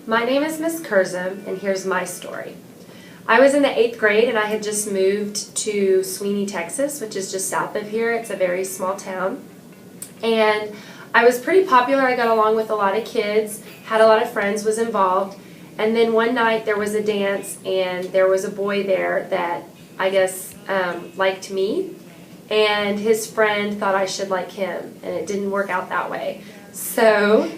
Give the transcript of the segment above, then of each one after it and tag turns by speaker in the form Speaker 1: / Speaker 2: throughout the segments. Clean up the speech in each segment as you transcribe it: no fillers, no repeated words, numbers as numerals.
Speaker 1: My name is Miss Curzum, and here's my story. I was in the 8th grade, and I had just moved to Sweeney, Texas, which is just south of here. It's a very small town. And I was pretty popular. I got along with a lot of kids, had a lot of friends, was involved. And then one night there was a dance, and there was a boy there that I guess liked me. And his friend thought I should like him, and it didn't work out that way. So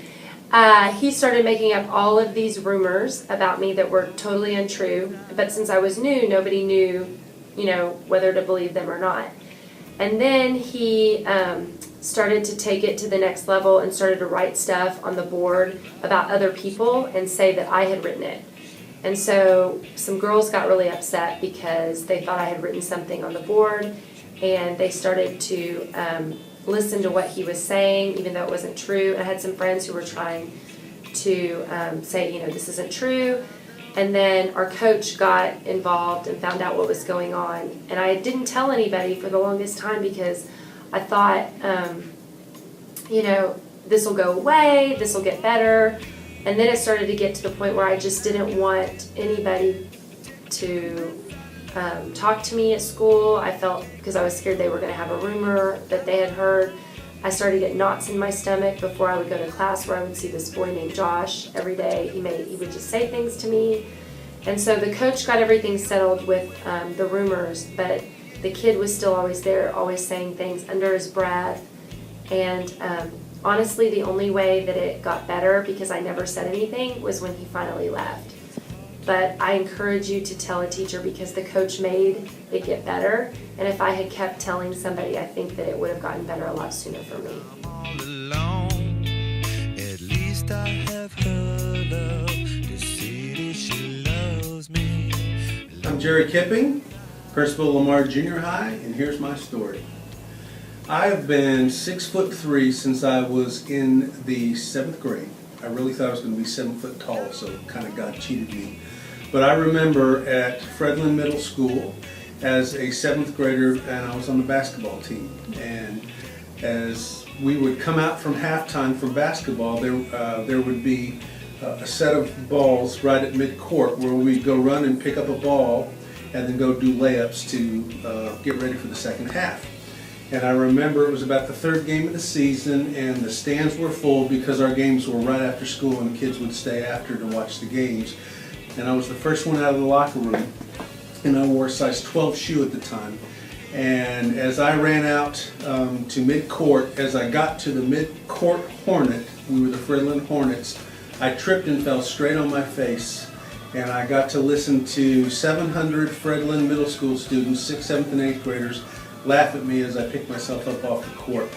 Speaker 1: he started making up all of these rumors about me that were totally untrue. But since I was new, nobody knew, whether to believe them or not. And then he started to take it to the next level and started to write stuff on the board about other people and say that I had written it. And so some girls got really upset because they thought I had written something on the board, and they started to listen to what he was saying, even though it wasn't true. I had some friends who were trying to say, this isn't true. And then our coach got involved and found out what was going on. And I didn't tell anybody for the longest time because I thought, this will go away, this will get better. And then it started to get to the point where I just didn't want anybody to talk to me at school. I felt, because I was scared they were going to have a rumor that they had heard. I started to get knots in my stomach before I would go to class, where I would see this boy named Josh every day. He would just say things to me. And so the coach got everything settled with the rumors, but the kid was still always there, always saying things under his breath. And honestly, the only way that it got better, because I never said anything, was when he finally left. But I encourage you to tell a teacher, because the coach made it get better. And if I had kept telling somebody, I think that it would have gotten better a lot sooner for me.
Speaker 2: All alone, at least I have her love. The city, she loves me.
Speaker 3: I'm Jerry Kipping, Principal Lamar Junior High, and here's my story. I have been 6'3" since I was in the 7th grade. I really thought I was going to be 7 foot tall, so kind of God cheated me. But I remember at Fredland Middle School as a 7th grader, and I was on the basketball team. And as we would come out from halftime from basketball, there would be a set of balls right at midcourt where we'd go run and pick up a ball and then go do layups to get ready for the second half. And I remember it was about the 3rd game of the season, and the stands were full because our games were right after school and kids would stay after to watch the games. And I was the first one out of the locker room, and I wore a size 12 shoe at the time. And as I ran out to midcourt, as I got to the midcourt Hornet, we were the Fredland Hornets, I tripped and fell straight on my face. And I got to listen to 700 Fredland Middle School students, 6th, 7th, and 8th graders, laugh at me as I picked myself up off the court.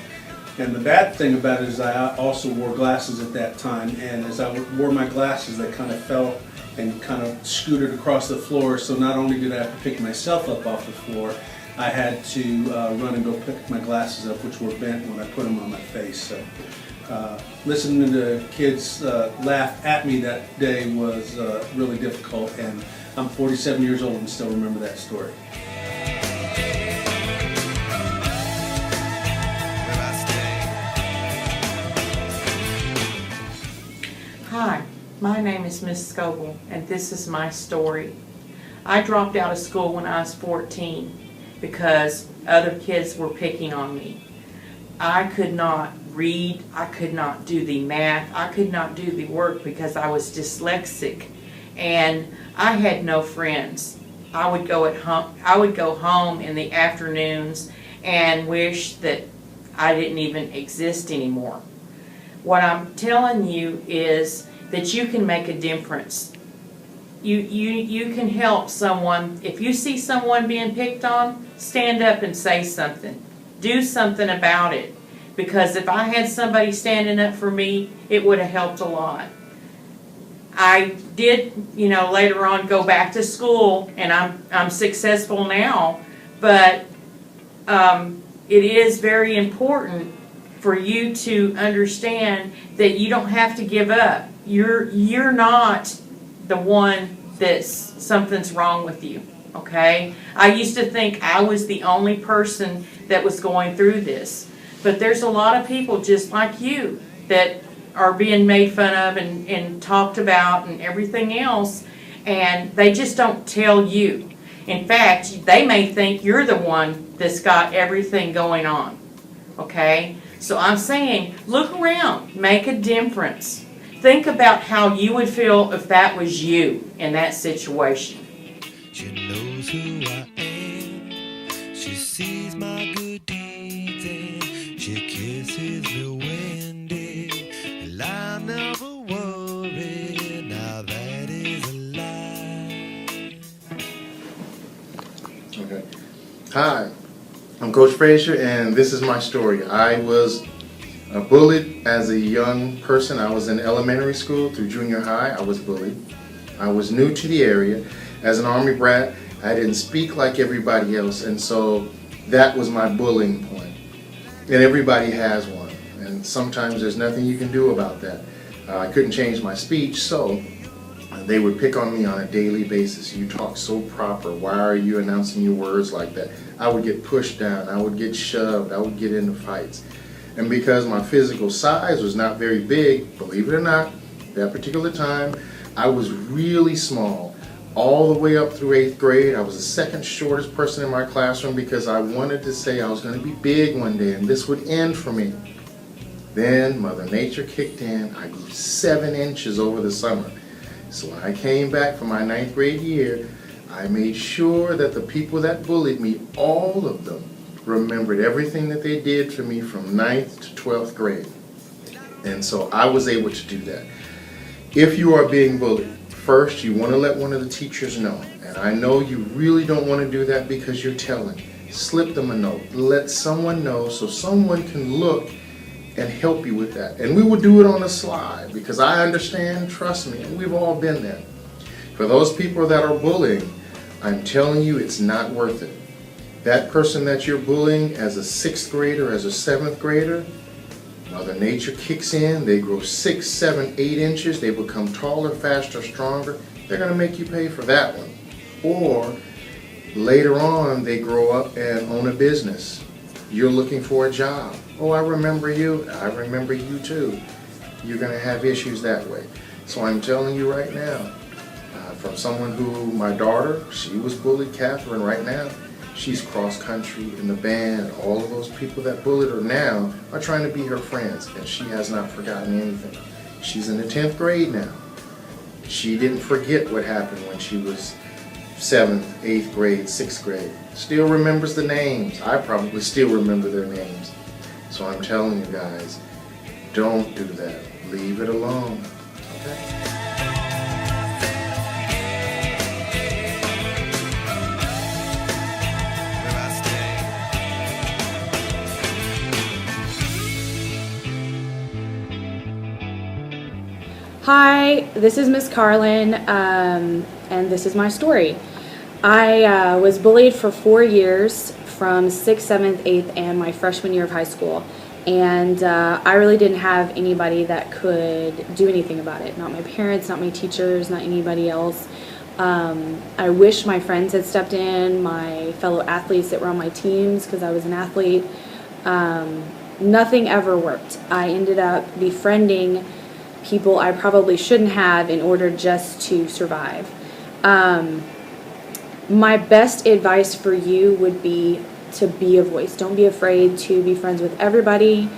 Speaker 3: And the bad thing about it is I also wore glasses at that time, and as I wore my glasses, they kind of fell and kind of scooted across the floor. So not only did I have to pick myself up off the floor, I had to run and go pick my glasses up, which were bent when I put them on my face. So listening to kids laugh at me that day was really difficult, and I'm 47 years old and still remember that story.
Speaker 4: Hi, my name is Miss Scoble, and this is my story. I dropped out of school when I was 14 because other kids were picking on me. I could not read, I could not do the math, I could not do the work because I was dyslexic, and I had no friends. I would go home in the afternoons and wish that I didn't even exist anymore. What I'm telling you is that you can make a difference. You can help someone. If you see someone being picked on, stand up and say something. Do something about it. Because if I had somebody standing up for me, it would have helped a lot. I did, later on go back to school, and I'm successful now, but it is very important for you to understand that you don't have to give up. You're not the one that's something's wrong with you, okay? I used to think I was the only person that was going through this, but there's a lot of people just like you that are being made fun of and talked about and everything else, and they just don't tell you. In fact, they may think you're the one that's got everything going on, okay? So I'm saying, look around, make a difference. Think about how you would feel if that was you in that situation.
Speaker 2: She knows who I am. She sees my good deeds and she kisses me when and I never worry. Now that is a lie.
Speaker 5: Okay. Hi, I'm Coach Frazier, and this is my story. I was bullied as a young person. I was in elementary school through junior high. I was bullied. I was new to the area. As an Army brat, I didn't speak like everybody else, and so that was my bullying point. And everybody has one, and sometimes there's nothing you can do about that. I couldn't change my speech, so they would pick on me on a daily basis. You talk so proper. Why are you announcing your words like that? I would get pushed down. I would get shoved. I would get into fights. And because my physical size was not very big, believe it or not, that particular time, I was really small. All the way up through 8th grade, I was the second shortest person in my classroom because I wanted to say I was going to be big one day and this would end for me. Then Mother Nature kicked in. I grew 7 inches over the summer. So when I came back for my 9th grade year, I made sure that the people that bullied me, all of them, remembered everything that they did for me from 9th to 12th grade. And so I was able to do that. If you are being bullied, first you want to let one of the teachers know. And I know you really don't want to do that because you're telling. Slip them a note. Let someone know so someone can look and help you with that. And we will do it on the slide because I understand, trust me, and we've all been there. For those people that are bullying, I'm telling you it's not worth it. That person that you're bullying as a 6th grader, as a 7th grader, Mother Nature kicks in, they grow 6, 7, 8 inches, they become taller, faster, stronger. They're going to make you pay for that one. Or later on, they grow up and own a business. You're looking for a job. Oh, I remember you. I remember you too. You're going to have issues that way. So I'm telling you right now, from someone who, my daughter, she was bullied, Catherine, right now. She's cross country in the band. All of those people that bullied her now are trying to be her friends, and she has not forgotten anything. She's in the 10th grade now. She didn't forget what happened when she was 7th, 8th grade, 6th grade. Still remembers the names. I probably still remember their names. So I'm telling you guys, don't do that. Leave it alone. Okay?
Speaker 6: Hi, this is Miss Carlin, and this is my story. I was bullied for 4 years, from 6th, 7th, 8th, and my freshman year of high school. And I really didn't have anybody that could do anything about it. Not my parents, not my teachers, not anybody else. I wish my friends had stepped in, my fellow athletes that were on my teams, because I was an athlete. Nothing ever worked. I ended up befriending people I probably shouldn't have in order just to survive. My best advice for you would be to be a voice. Don't be afraid to be friends with everybody,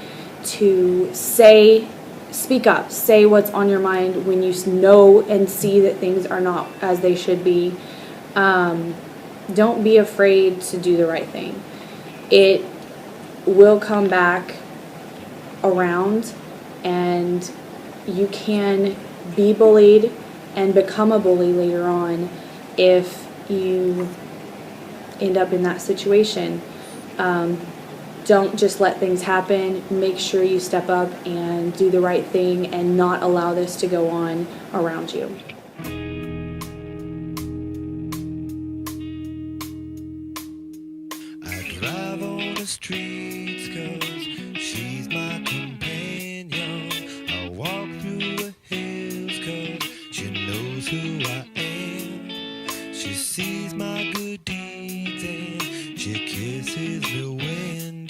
Speaker 6: to speak up, say what's on your mind when you know and see that things are not as they should be. Don't be afraid to do the right thing. It will come back around, and you can be bullied and become a bully later on if you end up in that situation. Don't just let things happen. Make sure you step up and do the right thing and not allow this to go on around you.
Speaker 2: I drive on the streets 'cause she's my companion. I walk through the hills 'cause she knows who I am. She sees my good deeds and she kisses me when